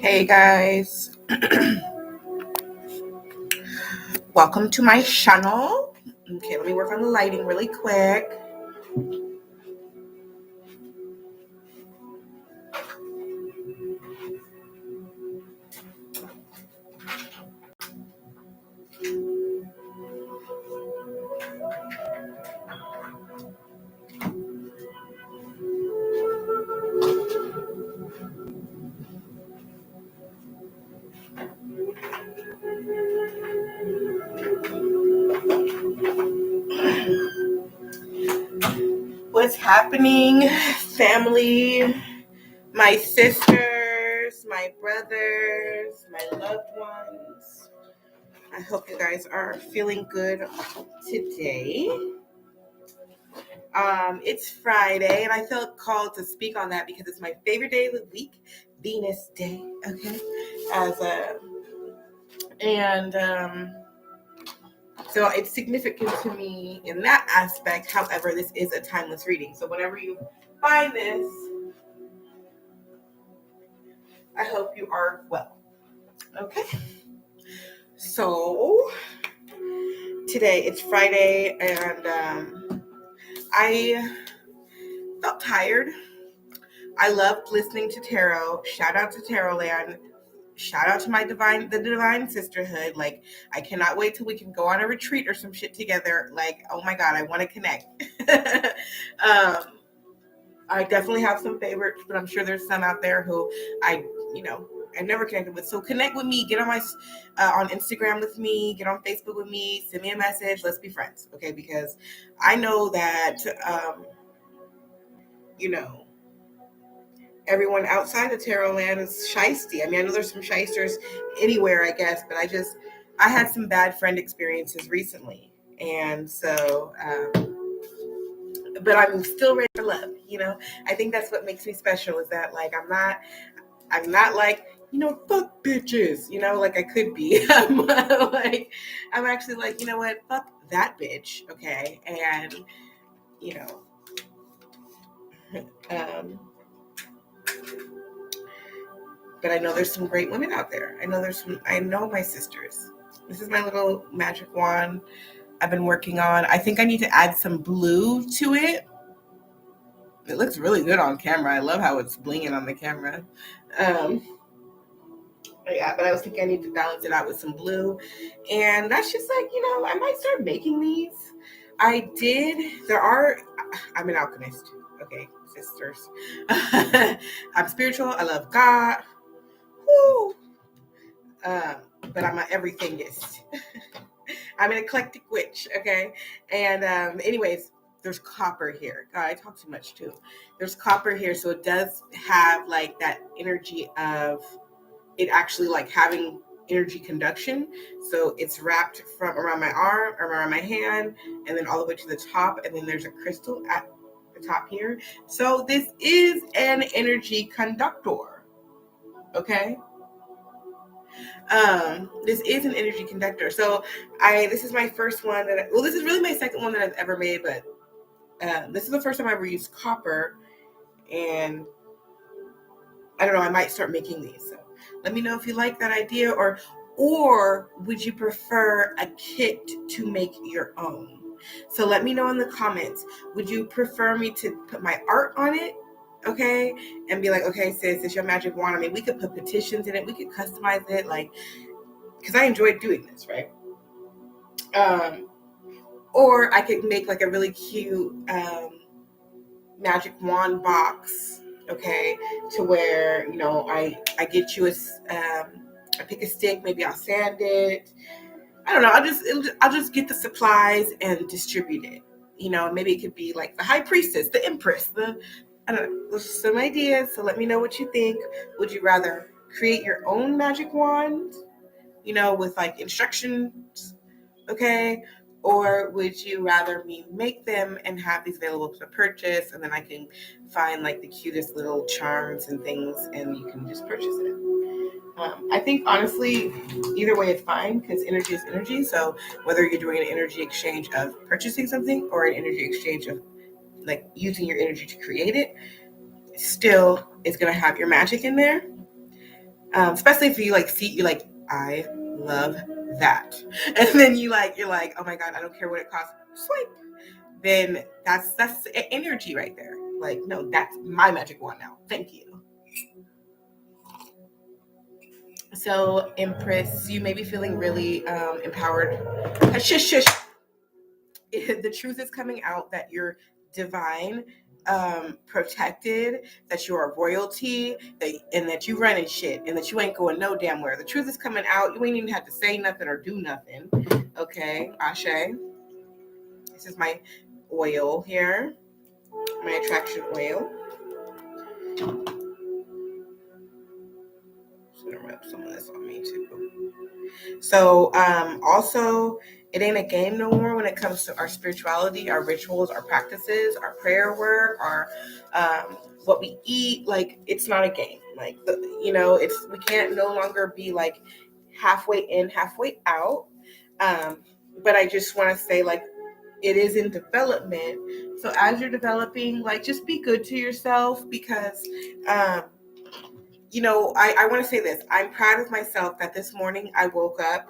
Hey guys, welcome to my channel. Okay, let me work on the lighting really quick. What's happening, family, my sisters, my brothers, my loved ones? I hope you guys are feeling good today. It's Friday, and I felt called to speak on that because it's my favorite day of the week, Venus Day. Okay, so it's significant to me in that aspect. However, this is a timeless reading. So whenever you find this, I hope you are well. Okay. So today it's Friday, and I felt tired. I loved listening to tarot. Shout out to Tarot Land. Shout out to the divine sisterhood. Like, I cannot wait till we can go on a retreat or some shit together. Like, oh my God, I want to connect. I definitely have some favorites, but I'm sure there's some out there who I never connected with. So connect with me. Get on my on Instagram with me. Get on Facebook with me. Send me a message. Let's be friends, okay? Because I know that everyone outside of tarot land is shysty. I mean, I know there's some shysters anywhere, I guess, but I had some bad friend experiences recently, and so. But I'm still ready for love. I think that's what makes me special. Is that like I'm not like fuck bitches. Like I could be. I'm actually like what, fuck that bitch. Okay, and but I know there's some great women out there. I know my sisters. This is my little magic wand I've been working on. I think I need to add some blue to it. It looks really good on camera. I love how it's blinging on the camera. Yeah, but I was thinking I need to balance it out with some blue. And that's just like, I might start making these. I'm an alchemist. Okay, sisters. I'm spiritual. I love God. Woo. But I'm an everythingist. I'm an eclectic witch, okay? And anyways, there's copper here. God, I talk too much too. There's copper here, so it does have like that energy of it actually like having energy conduction. So it's wrapped from around my arm, around my hand, and then all the way to the top, and then there's a crystal at the top here. So this is an energy conductor, okay? This is an energy conductor. So this is my first one this is really my second one that I've ever made, but this is the first time I ever used copper, and I don't know, I might start making these. So let me know if you like that idea, or would you prefer a kit to make your own? So let me know in the comments. Would you prefer me to put my art on it? Okay, and be like, okay, sis, it's your magic wand. I mean, we could put petitions in it. We could customize it, like, because I enjoyed doing this, right? Or I could make like a really cute magic wand box, okay, to where I get you I pick a stick, maybe I'll sand it. I don't know. I'll just get the supplies and distribute it. Maybe it could be like the high priestess, the empress, I don't know. There's some ideas. So let me know what you think. Would you rather create your own magic wand, with like instructions, okay? Or would you rather me make them and have these available to purchase, and then I can find like the cutest little charms and things, and you can just purchase it? I think honestly, either way it's fine, because energy is energy. So whether you're doing an energy exchange of purchasing something or an energy exchange of like using your energy to create it, still it's going to have your magic in there. Especially if you like see, you're like, I love that. And then you're like, oh my God, I don't care what it costs. Swipe. Then that's energy right there. Like, no, that's my magic wand now. Thank you. So, Empress, you may be feeling really empowered. Shush, shush. The truth is coming out that you're divine, protected, that you're a royalty, and that you running shit, and that you ain't going no damn where. The truth is coming out. You ain't even have to say nothing or do nothing. Okay, Ashe. This is my oil here, my attraction oil. I'm gonna rub some of this on me too. So, also, it ain't a game no more when it comes to our spirituality, our rituals, our practices, our prayer work, our what we eat. Like, it's not a game. Like, it's, we can't no longer be like halfway in, halfway out. But I just want to say, like, it is in development. So as you're developing, like, just be good to yourself, because I want to say this. I'm proud of myself that this morning I woke up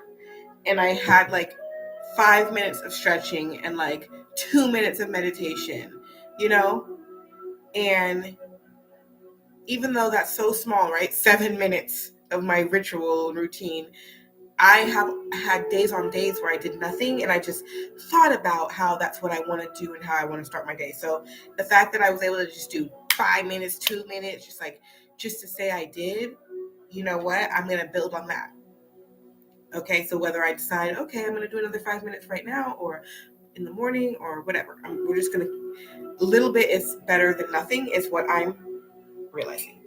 and I had like 5 minutes of stretching and like 2 minutes of meditation, and even though that's so small, right? 7 minutes of my ritual routine, I have had days on days where I did nothing, and I just thought about how that's what I want to do and how I want to start my day. So the fact that I was able to just do 5 minutes, 2 minutes, just to say I did, you know what? I'm going to build on that. Okay, so whether I decide, okay, I'm going to do another 5 minutes right now, or in the morning, or whatever, we're just going to, a little bit is better than nothing, is what I'm realizing.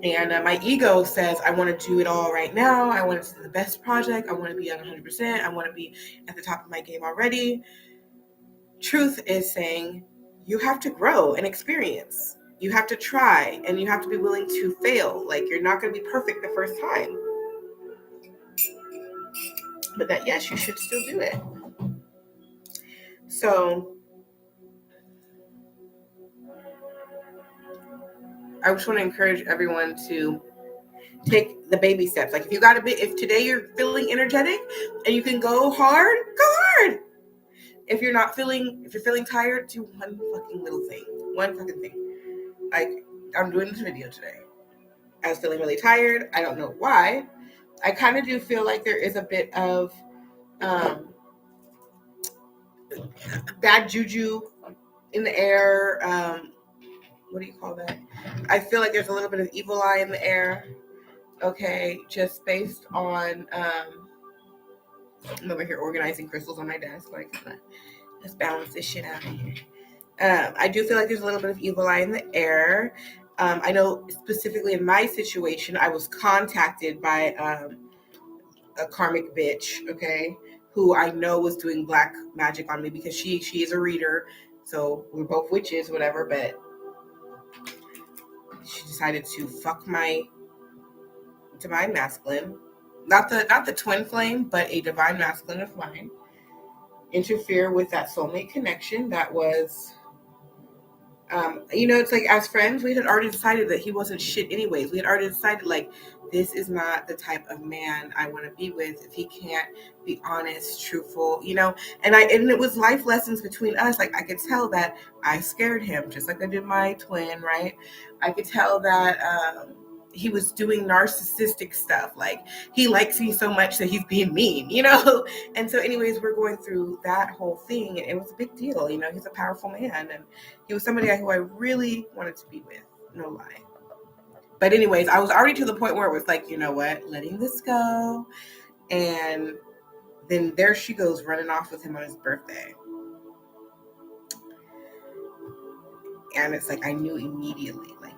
And my ego says, I want to do it all right now. I want to do the best project. I want to be at 100%. I want to be at the top of my game already. Truth is saying, you have to grow and experience. You have to try, and you have to be willing to fail. Like, you're not going to be perfect the first time. But that, yes, you should still do it. So I just want to encourage everyone to take the baby steps. Like, if today you're feeling energetic and you can go hard, go hard. If you're feeling tired, do one fucking little thing. One fucking thing. Like, I'm doing this video today. I was feeling really tired. I don't know why. I kind of do feel like there is a bit of bad juju in the air. What do you call that? I feel like there's a little bit of evil eye in the air. Okay, just based on I'm over here organizing crystals on my desk. Like, let's balance this shit out here. I do feel like there's a little bit of evil eye in the air. I know specifically in my situation, I was contacted by a karmic bitch, okay, who I know was doing black magic on me, because she is a reader, so we're both witches, whatever. But she decided to fuck my divine masculine, not the twin flame, but a divine masculine of mine, interfere with that soulmate connection that was. It's like, as friends, we had already decided that he wasn't shit anyways. We had already decided, like, this is not the type of man I want to be with if he can't be honest, truthful, and it was life lessons between us. Like, I could tell that I scared him, just like I did my twin, right? I could tell that he was doing narcissistic stuff. Like, he likes me so much that he's being mean, And so anyways, we're going through that whole thing, and it was a big deal. He's a powerful man, and he was somebody who I really wanted to be with, no lie. But anyways, I was already to the point where it was like, you know what, letting this go. And then there she goes, running off with him on his birthday. And it's like, I knew immediately, like.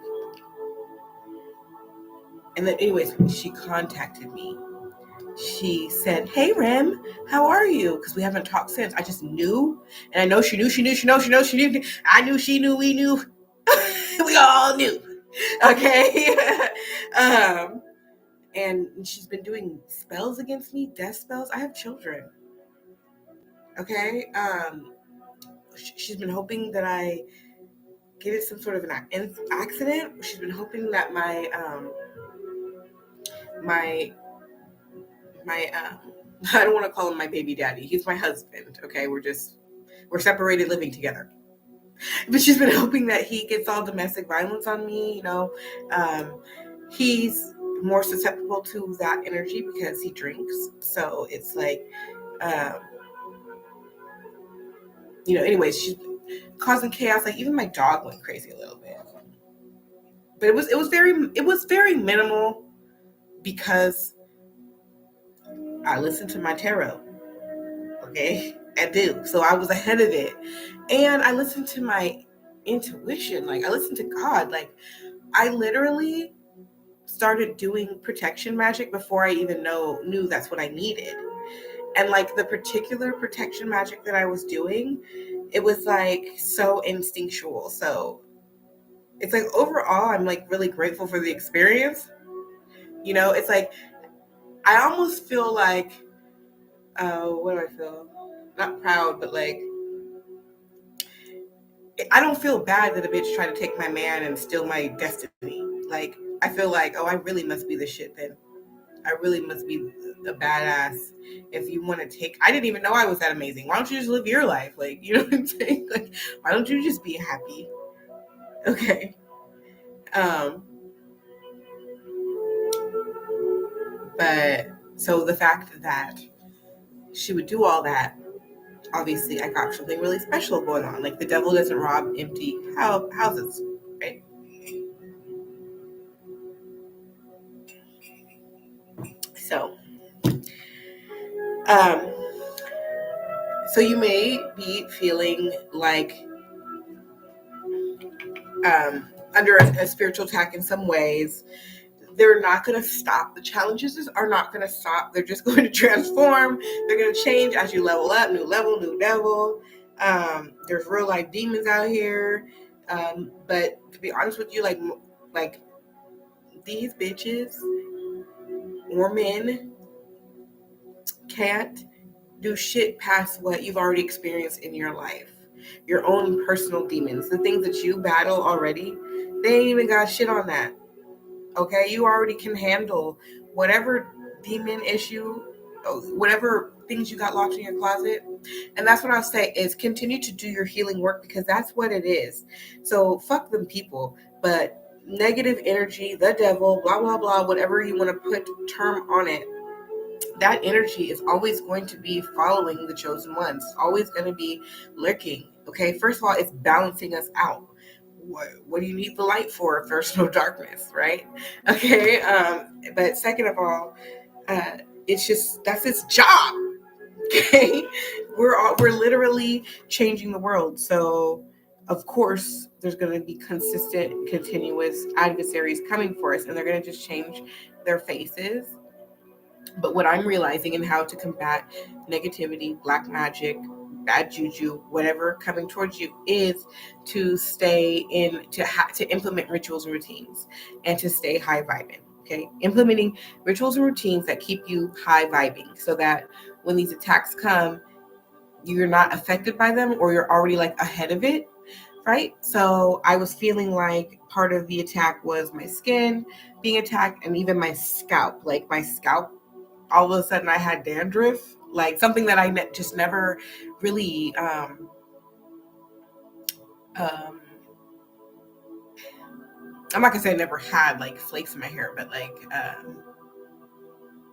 And then anyways, she contacted me. She said, hey, Rem, how are you? Because we haven't talked since. I just knew. And I know she knew. I knew she knew, we knew. We all knew. Okay. And she's been doing spells against me, death spells. I have children. Okay. She's been hoping that I get in some sort of an accident. She's been hoping that my I don't want to call him my baby daddy. He's my husband. Okay, we're separated, living together. But she's been hoping that he gets all domestic violence on me. He's more susceptible to that energy because he drinks. So it's like, anyways, she's causing chaos. Like even my dog went crazy a little bit, but it was very minimal because I listened to my tarot. Okay, I do. So I was ahead of it, and I listened to my intuition. Like I listened to God. Like I literally started doing protection magic before I even knew that's what I needed. And like the particular protection magic that I was doing, it was like so instinctual. So it's like overall, I'm like really grateful for the experience. It's like I almost feel like, what do I feel? Not proud, but like I don't feel bad that a bitch tried to take my man and steal my destiny. Like I feel like, oh, I really must be the shit then. I really must be a badass if you want to take. I didn't even know I was that amazing. Why don't you just live your life? Like, you know what I'm saying? Like, why don't you just be happy? Okay. But so the fact that she would do all that, obviously I got something really special going on. Like the devil doesn't rob empty houses, right? So, so you may be feeling like under a spiritual attack in some ways. They're not going to stop. The challenges are not going to stop. They're just going to transform. They're going to change as you level up. New level, new devil. There's real life demons out here. But to be honest with you, like these bitches or men can't do shit past what you've already experienced in your life. Your own personal demons, the things that you battle already, they ain't even got shit on that. Okay, you already can handle whatever demon issue, whatever things you got locked in your closet. And that's what I'll say is continue to do your healing work because that's what it is. So fuck them people, but negative energy, the devil, blah, blah, blah, whatever you want to put term on it, that energy is always going to be following the chosen ones. It's always going to be lurking. Okay, first of all, it's balancing us out. What do you need the light for if there's no darkness, right? Okay, but second of all, it's just that's its job. Okay, we're literally changing the world, so of course there's going to be consistent, continuous adversaries coming for us, and they're going to just change their faces. But what I'm realizing and how to combat negativity, black magic, bad juju, whatever coming towards you is to stay in, to implement rituals and routines and to stay high vibing. Okay. Implementing rituals and routines that keep you high vibing so that when these attacks come, you're not affected by them or you're already like ahead of it. Right. So I was feeling like part of the attack was my skin being attacked and even my scalp, like my scalp. All of a sudden I had dandruff, like something that I just never really, I'm not gonna say I never had like flakes in my hair, but like,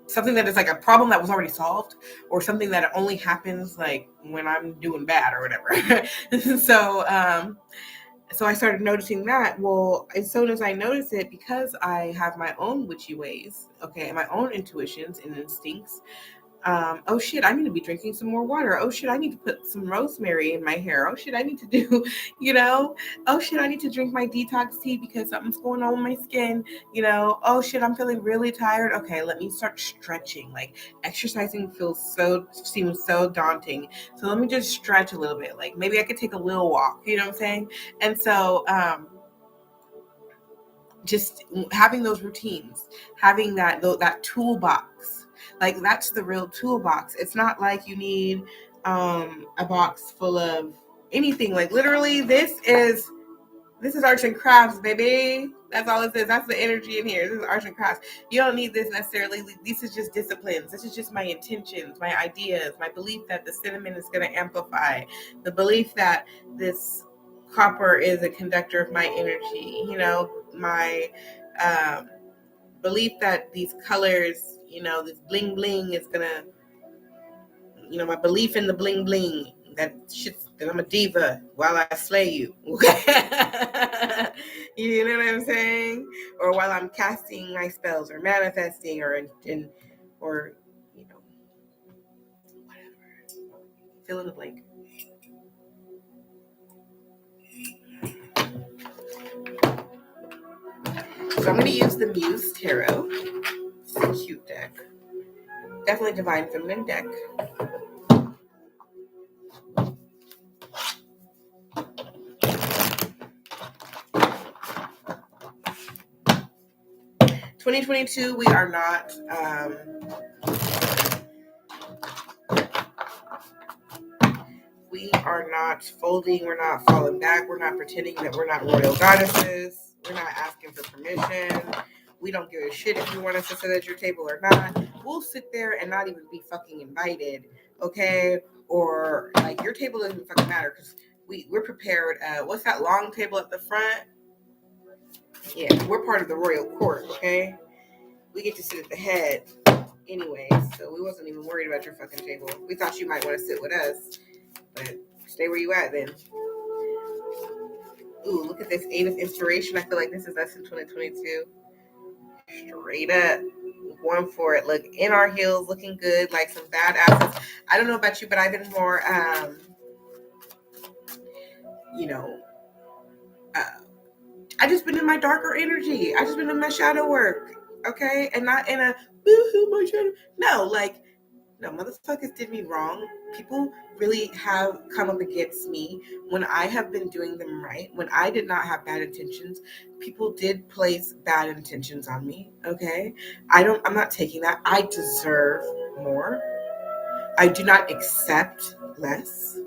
something that is like a problem that was already solved or something that only happens like when I'm doing bad or whatever. So I started noticing that. Well, as soon as I noticed it, because I have my own witchy ways, okay, and my own intuitions and instincts, oh shit, I need to be drinking some more water. Oh shit, I need to put some rosemary in my hair. Oh shit, I need to do, oh shit, I need to drink my detox tea because something's going on with my skin, oh shit, I'm feeling really tired. Okay, let me start stretching. Like exercising seems so daunting. So let me just stretch a little bit. Like maybe I could take a little walk, you know what I'm saying? And so, just having those routines, having that toolbox, like that's the real toolbox. It's not like you need a box full of anything. Like literally, this is This is arts and crafts, baby. That's all it is. That's the energy in here. This is arts and crafts. You don't need this necessarily. This is just disciplines. This is just my intentions, my ideas, my belief that the cinnamon is going to amplify, the belief that this copper is a conductor of my energy, you know, my belief that these colors, you know, this bling bling is going to, you know, my belief in the bling bling, that I'm a diva while I slay you. You know what I'm saying? Or while I'm casting my spells or manifesting or or you know, whatever. Fill in the blank. So I'm going to use the Muse Tarot. It's a cute deck. Definitely divine feminine deck. (2022) we are not folding, we're not falling back, we're not pretending that we're not royal goddesses, we're not asking for permission, we don't give a shit if you want us to sit at your table or not. We'll sit there and not even be fucking invited, okay? Or like your table doesn't fucking matter because we're prepared. What's that long table at the front? Yeah, we're part of the royal court, okay? We get to sit at the head anyway, so we wasn't even worried about your fucking table. We thought you might want to sit with us, but stay where you at then. Ooh, look at this 8 of inspiration. I feel like this is us in 2022. Straight up. Going for it. Look, in our heels, looking good, like some badasses. I don't know about you, but I've been more, you know, I just been in my darker energy. I just been in my shadow work, okay? And not in a, boo-hoo, my shadow. No, like, no, motherfuckers did me wrong. People really have come up against me when I have been doing them right. When I did not have bad intentions, people did place bad intentions on me, okay? I'm not taking that. I deserve more. I do not accept less.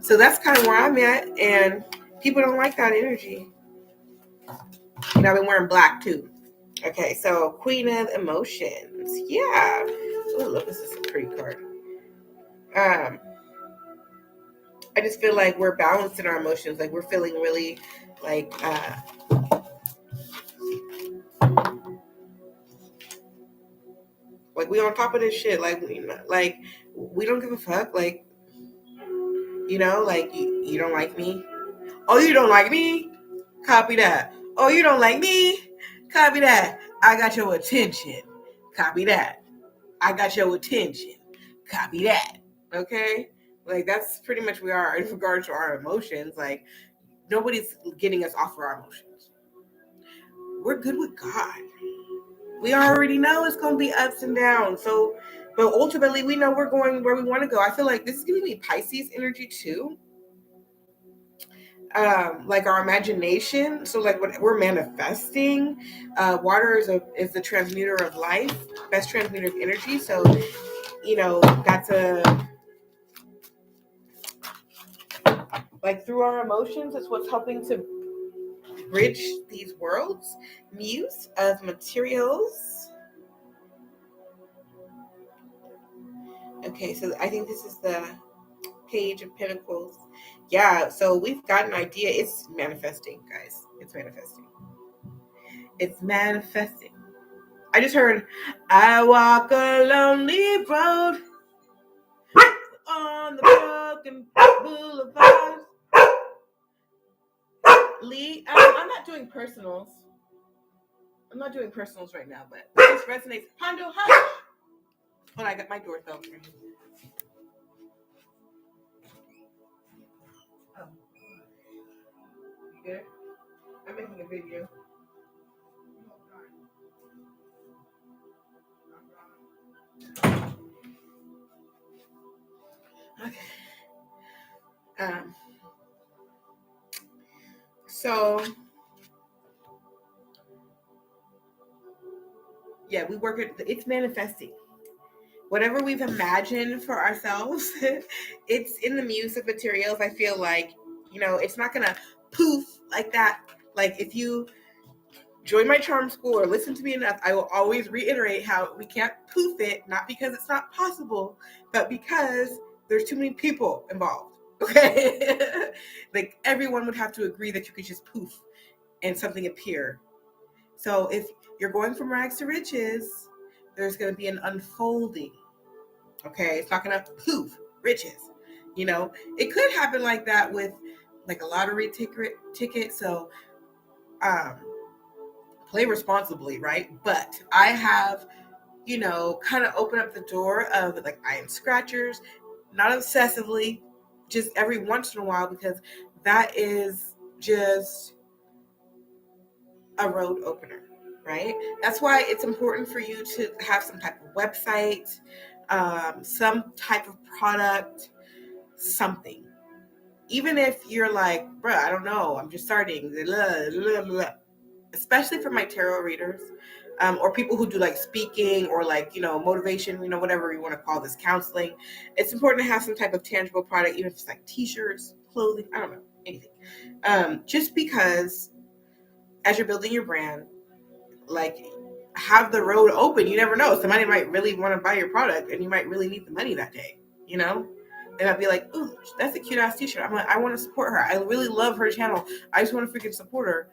So that's kind of where I'm at, and people don't like that energy. And I've been wearing black too. Okay, so Queen of Emotions. Yeah. Oh, look, this is a pretty card. I just feel like we're balanced in our emotions. Like we're feeling really like we on top of this shit. Like we don't give a fuck. Like, you know, like you don't like me. Oh, you don't like me? Copy that. Oh, you don't like me? Copy that. I got your attention. Copy that. I got your attention. Copy that. Okay? Like that's pretty much we are in regards to our emotions. Like nobody's getting us off of our emotions. We're good with God. We already know it's going to be ups and downs. So, but ultimately we know we're going where we want to go. I feel like this is giving me Pisces energy too. Like our imagination. So like when we're manifesting, water is the transmuter of life, best transmuter of energy. So, you know, that's like through our emotions, it's what's helping to bridge these worlds. Muse of materials. Okay, so I think this is the Page of Pentacles. Yeah, so we've got an idea. It's manifesting, guys. It's manifesting. It's manifesting. I just heard, I walk a lonely road on the broken boulevard. Lee, I'm not doing personals. I'm not doing personals right now, but this resonates. Hondo, hush! Hold on, I got my doorbell. Oh. You good? I'm making a video. Okay. So yeah, we work it. It's manifesting. Whatever we've imagined for ourselves, it's in the Muse of materials. I feel like, you know, it's not gonna poof like that. Like if you join my charm school or listen to me enough, I will always reiterate how we can't poof it, not because it's not possible, but because there's too many people involved. Okay. Like everyone would have to agree that you could just poof and something appear. So if you're going from rags to riches, there's going to be an unfolding. Okay. It's not going to poof riches. You know, it could happen like that with like a lottery ticket. So, play responsibly, right? But I have, you know, kind of opened up the door of like iron scratchers, not obsessively, just every once in a while, because that is just a road opener, right? That's why it's important for you to have some type of website, some type of product, something. Even if you're like, bruh, I don't know, I'm just starting, blah, blah, blah. Especially for my tarot readers, or people who do like speaking or like, you know, motivation, you know, whatever you want to call this, counseling. It's important to have some type of tangible product, even if it's like t-shirts, clothing, I don't know, anything. Just because as you're building your brand, like have the road open. You never know. Somebody might really want to buy your product and you might really need the money that day, you know? And I'd be like, ooh, that's a cute ass t-shirt. I'm like, I want to support her. I really love her channel. I just want to freaking support her.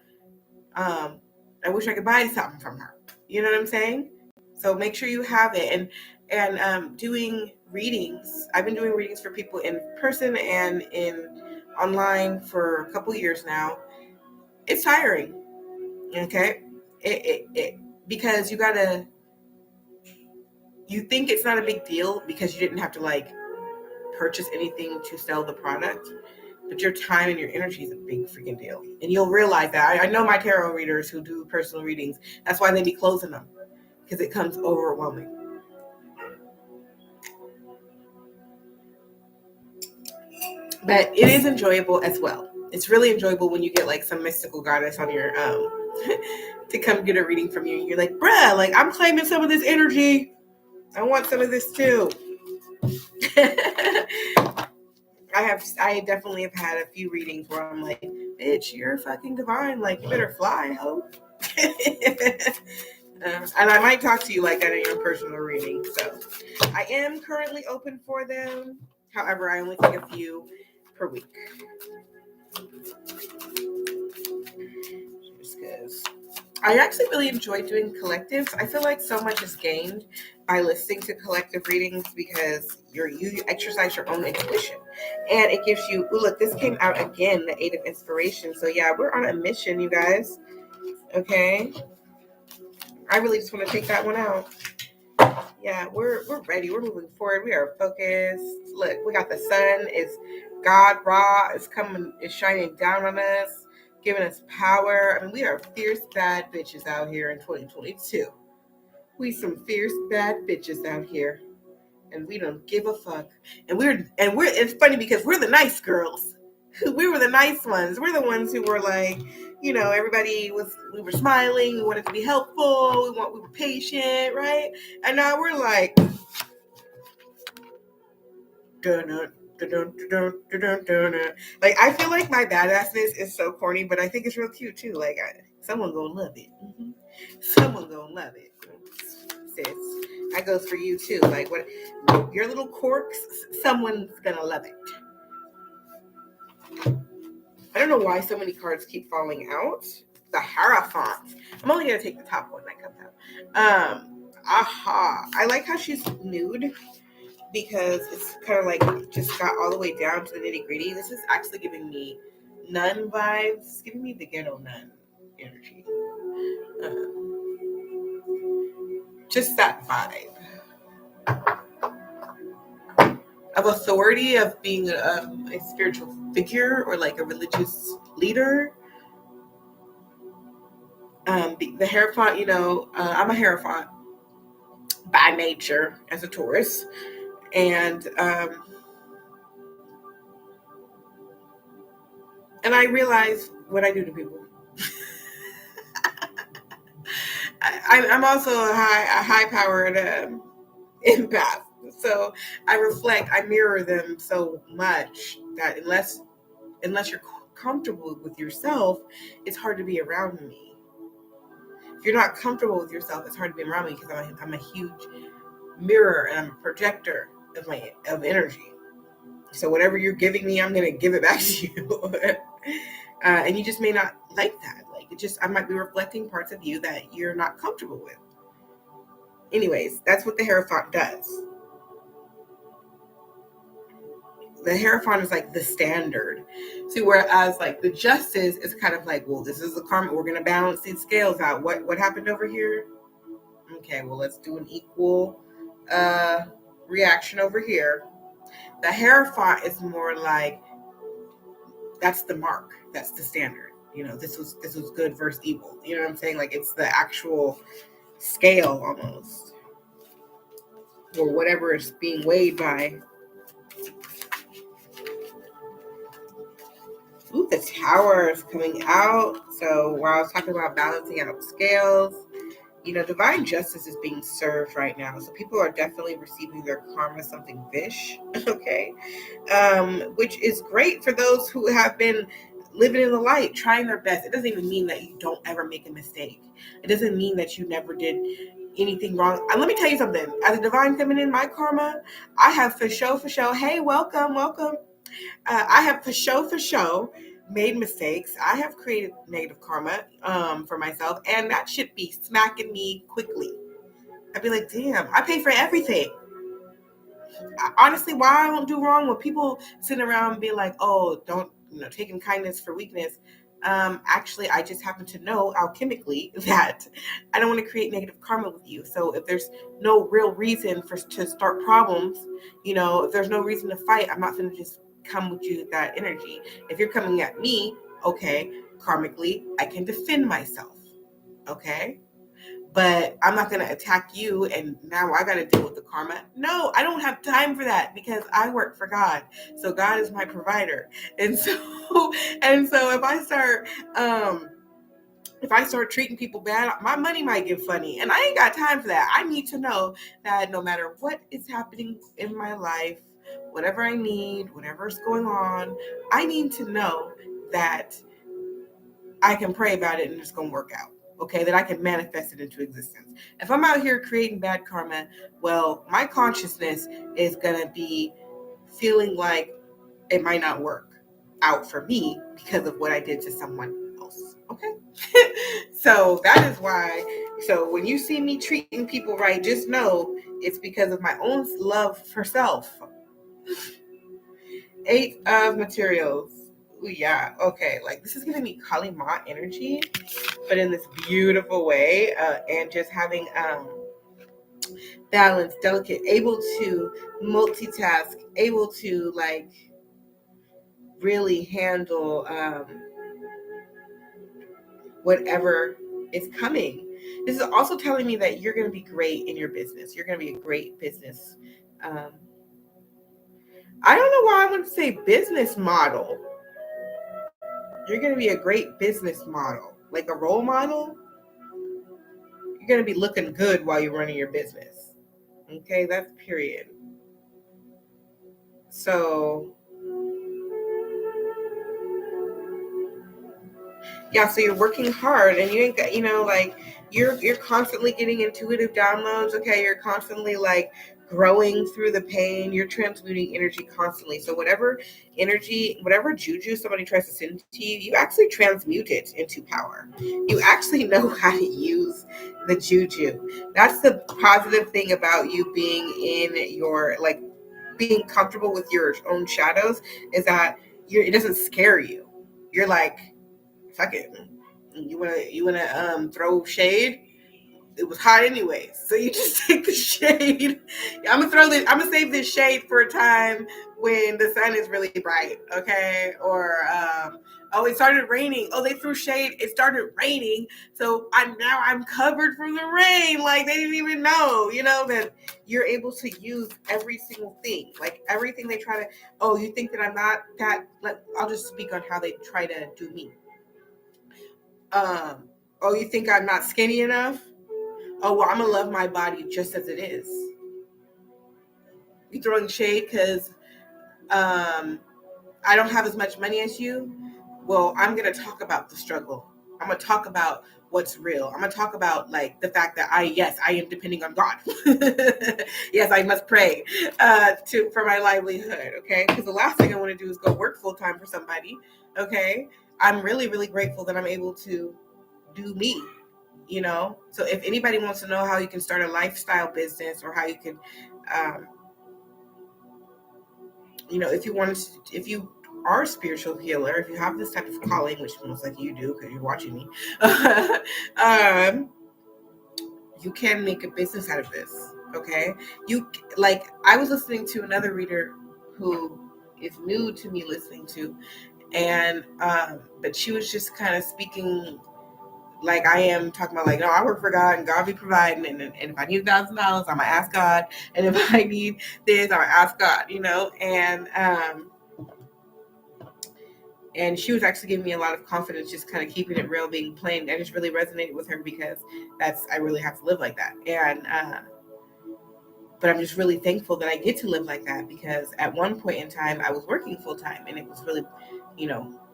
I wish I could buy something from her. You know what I'm saying? So make sure you have it. And doing readings. I've been doing readings for people in person and in online for a couple years now. It's tiring. Okay? It because you think it's not a big deal because you didn't have to like purchase anything to sell the product. But your time and your energy is a big freaking deal. And you'll realize that. I know my tarot readers who do personal readings. That's why they be closing them. Because it comes overwhelming. But it is enjoyable as well. It's really enjoyable when you get like some mystical goddess on your to come get a reading from you. You're like, bruh, like I'm claiming some of this energy. I want some of this too. I definitely have had a few readings where I'm like, bitch, you're fucking divine. Like, you better fly, ho. And I might talk to you like that in your personal reading. So I am currently open for them. However, I only take a few per week. Just because I actually really enjoy doing collectives. I feel like so much is gained by listening to collective readings because you exercise your own intuition. And it gives you, look, this came out again, the 8 of Inspiration. So yeah, we're on a mission, you guys. Okay. I really just want to take that one out. Yeah, we're ready. We're moving forward. We are focused. Look, we got the sun. Is God Ra is coming, is shining down on us, giving us power. I mean, we are fierce bad bitches out here in 2022. We some fierce bad bitches out here, and we don't give a fuck. And we're. It's funny because we're the nice girls. We were the nice ones. We're the ones who were like, you know, we were smiling, we wanted to be helpful, we were patient, right? And now we're like, like I feel like my badassness is so corny, but I think it's real cute too. Like someone gonna love it. Mm-hmm. Someone gonna love it, sis. That goes for you too. Like what your little quirks, someone's gonna love it. I don't know why so many cards keep falling out. The Hierophant. I'm only gonna take the top one that comes out. I like how she's nude because it's kind of like just got all the way down to the nitty gritty. This is actually giving me nun vibes. It's giving me the ghetto nun energy. Just that vibe of authority, of being a spiritual figure or like a religious leader. The Hierophant, you know, I'm a Hierophant by nature as a Taurus, and I realize what I do to people. I'm also a high powered empath, so I reflect, I mirror them so much that unless you're comfortable with yourself, it's hard to be around me. If you're not comfortable with yourself, it's hard to be around me, because I'm a huge mirror and I'm a projector of energy. So whatever you're giving me, I'm gonna give it back to you. And you just may not like that. Like, I might be reflecting parts of you that you're not comfortable with. Anyways, that's what the Hierophant does. The Hierophant is like the standard. See, whereas like the Justice is kind of like, well, this is the karma. We're gonna balance these scales out. What happened over here? Okay, well, let's do an equal reaction over here. The Hierophant is more like, that's the mark. That's the standard. This was good versus evil. You know what I'm saying? Like, it's the actual scale almost, or whatever it's being weighed by. Ooh, the Tower is coming out. So while I was talking about balancing out scales, divine justice is being served right now. So people are definitely receiving their karma, something vish, okay? Which is great for those who have been living in the light, trying their best. It doesn't even mean that you don't ever make a mistake. It doesn't mean that you never did anything wrong. Let me tell you something. As a divine feminine, my karma, I have for show. Hey, welcome. I have for show made mistakes. I have created negative karma for myself, and that should be smacking me quickly. I'd be like, damn, I pay for everything. Honestly, why I don't do wrong when people sitting around and be like, oh, don't, taking kindness for weakness. Actually, I just happen to know alchemically that I don't want to create negative karma with you. So if there's no real reason to start problems, if there's no reason to fight, I'm not going to just come with you with that energy. If you're coming at me, okay, karmically, I can defend myself, okay? But I'm not going to attack you and now I got to deal with the karma. No, I don't have time for that, because I work for God. So God is my provider. And so if I start treating people bad, my money might get funny, and I ain't got time for that. I need to know that no matter what is happening in my life, whatever I need, whatever's going on, I need to know that I can pray about it and it's going to work out. Okay, that I can manifest it into existence. If I'm out here creating bad karma, well, my consciousness is going to be feeling like it might not work out for me because of what I did to someone else. Okay. So that is why. So when you see me treating people right, just know it's because of my own love for self. 8 of materials. Ooh, yeah. Okay. Like, this is giving me Kali Ma energy, but in this beautiful way, and just having balance, delicate, able to multitask, able to like really handle whatever is coming. This is also telling me that you're going to be great in your business. You're going to be a great business. I don't know why I want to say business model. You're going to be a great business model, like a role model. You're going to be looking good while you're running your business. Okay, that's period. So yeah, so you're working hard and you ain't got, like you're constantly getting intuitive downloads. Okay, you're constantly like growing through the pain. You're transmuting energy constantly. So whatever energy, whatever juju somebody tries to send to you, you actually transmute it into power. You actually know how to use the juju. That's the positive thing about you being in your, like, being comfortable with your own shadows, is that it doesn't scare you. You're like, fuck it. You wanna throw shade? It was hot anyway, so you just take the shade. I'm gonna save this shade for a time when the sun is really bright, okay? Or oh, it started raining. Oh, they threw shade. It started raining, so I'm covered from the rain. Like, they didn't even know, that you're able to use every single thing, like everything they try to. Oh, you think that I'm not that? I'll just speak on how they try to do me. Oh, you think I'm not skinny enough? Oh, well, I'm gonna love my body just as it is. You throwing shade because I don't have as much money as you? well, I'm going to talk about the struggle. I'm going to talk about what's real. I'm going to talk about like the fact that I am depending on God. Yes, I must pray for my livelihood. Okay. Because the last thing I want to do is go work full time for somebody. Okay. I'm really, really grateful that I'm able to do me, So if anybody wants to know how you can start a lifestyle business or how you can, if you are a spiritual healer, if you have this type of calling, which most like you do because you're watching me, you can make a business out of this. Okay. I was listening to another reader who is new to me listening to, and, but she was just kind of speaking like I am, talking about like, no, I work for God and God be providing, and if I need $1,000, I'm gonna ask God, and if I need this, I'm gonna ask God, and she was actually giving me a lot of confidence, just kind of keeping it real, being plain. I just really resonated with her because I really have to live like that, and but I'm just really thankful that I get to live like that, because at one point in time I was working full time and it was really,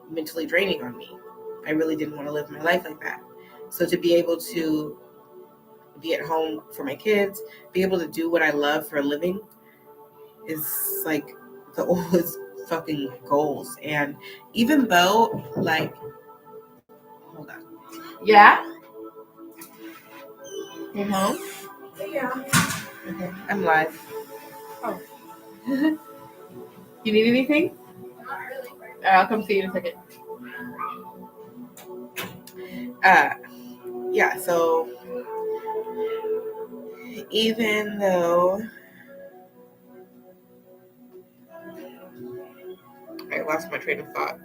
mentally draining on me. I really didn't want to live my life like that. So to be able to be at home for my kids, be able to do what I love for a living is like the oldest fucking goals. And even though, like, hold on. Yeah? You home? Yeah. Okay, I'm live. Oh. You need anything? Not really. I'll come see you in a second. Yeah, so even though I lost my train of thought.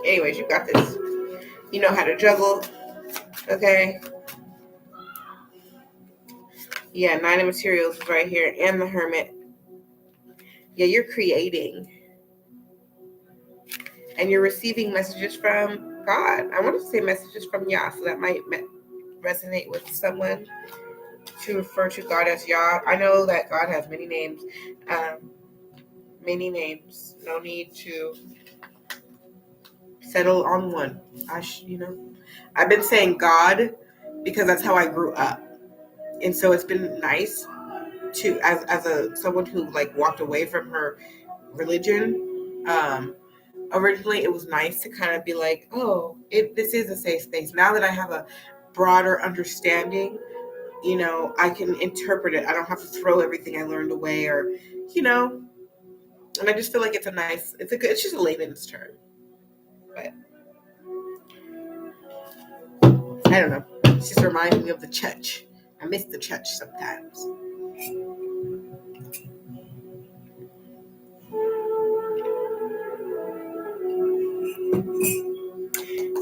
Anyways, you got this. You know how to juggle, okay? Yeah, 9 of materials is right here, and the Hermit. Yeah, you're creating. And you're receiving messages from God. I want to say messages from Yah, so that might resonate with someone, to refer to God as Yah. I know that God has many names. Many names. No need to settle on one. I've been saying God because that's how I grew up. And so it's been nice to, as someone who like walked away from her religion, originally it was nice to kind of be like, oh, this is a safe space. Now that I have a broader understanding, I can interpret it. I don't have to throw everything I learned away, or, and I just feel like it's just a layman's term. But I don't know. It's just reminding me of the church. I miss the church sometimes.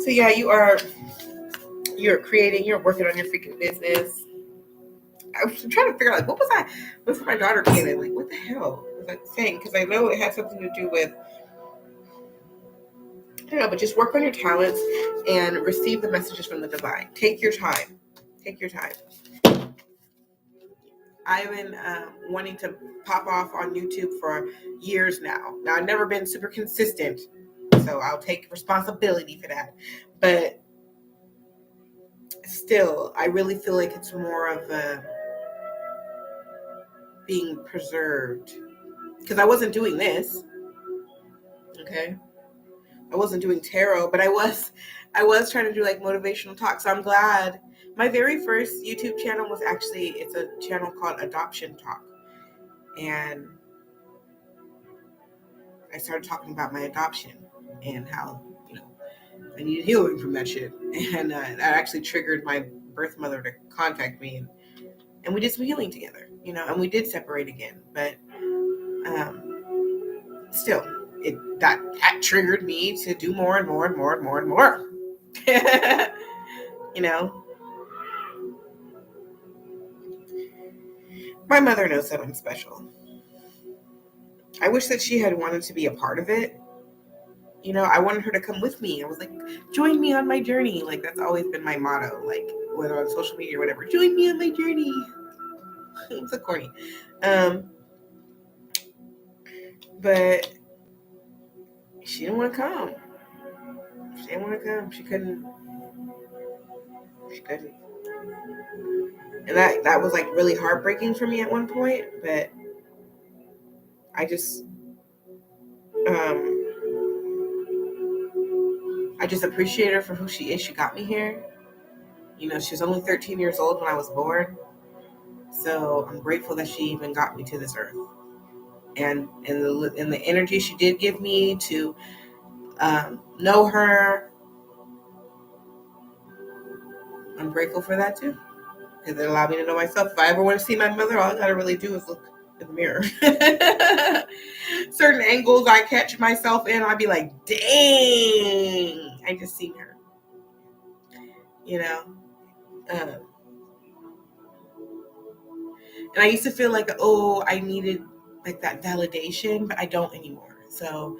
So yeah, you're working on your freaking business. I was trying to figure out, like, what's my daughter came in, like, what the hell was I saying? Because I know it had something to do with, I don't know, but just work on your talents and receive the messages from the divine. Take your time. I've been wanting to pop off on YouTube for years now. Now, I've never been super consistent, so I'll take responsibility for that. But still, I really feel like it's more of a being preserved. Because I wasn't doing this, okay? I wasn't doing tarot, but I was trying to do like motivational talk. So I'm glad. My very first YouTube channel was it's a channel called Adoption Talk. And I started talking about my adoption and how, I needed healing from that shit. And that actually triggered my birth mother to contact me. And we did some healing together, and we did separate again. But still, that triggered me to do more and more and more and more and more. My mother knows that I'm special. I wish that she had wanted to be a part of it. I wanted her to come with me. I was like, join me on my journey. Like, that's always been my motto, like, whether on social media or whatever. Join me on my journey. It's so corny. But she didn't want to come. She didn't want to come. She couldn't. She couldn't. And that was like really heartbreaking for me at one point. But I just appreciate her for who she is. She got me here. You know, she was only 13 years old when I was born. So I'm grateful that she even got me to this earth. And the energy she did give me to know her, I'm grateful for that too. Because it allowed me to know myself. If I ever want to see my mother, all I gotta really do is look in the mirror. Certain angles I catch myself in, I'd be like, dang, I just seen her. You know? And I used to feel like, oh, I needed like that validation, but I don't anymore. So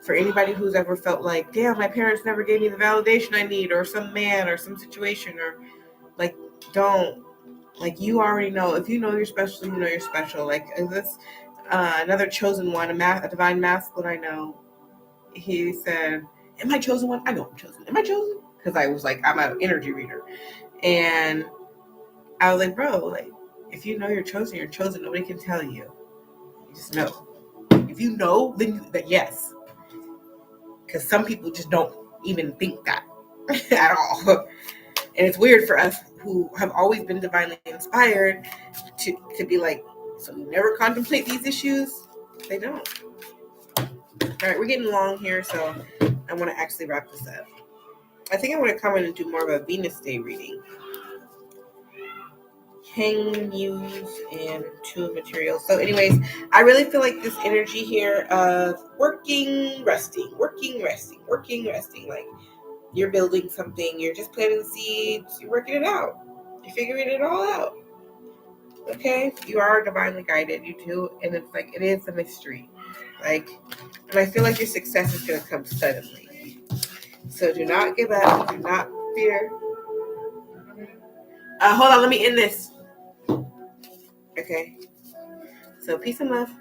for anybody who's ever felt like, damn, my parents never gave me the validation I need, or some man or some situation, or like, don't. Like, you already know. If you know you're special, you know you're special. Like, this another chosen one, a divine masculine I know, he said, am I chosen one? I know I'm chosen. Am I chosen? Because I was like, I'm an energy reader. And I was like, bro, like, if you know you're chosen, you're chosen. Nobody can tell you. You just know. If you know, then yes. Because some people just don't even think that at all. And it's weird for us who have always been divinely inspired to be like, so you never contemplate these issues? They don't. All right, we're getting long here, so I want to actually wrap this up. I think I want to come in and do more of a Venus Day reading. Hang, muse, and two of materials. So anyways, I really feel like this energy here of working, resting. Like, you're building something, you're just planting seeds, you're working it out, you're figuring it all out. Okay, you are divinely guided, you do, and it's like, it is a mystery. Like, and I feel like your success is going to come suddenly. So do not give up, do not fear. Hold on, let me end this. Okay, so peace and love.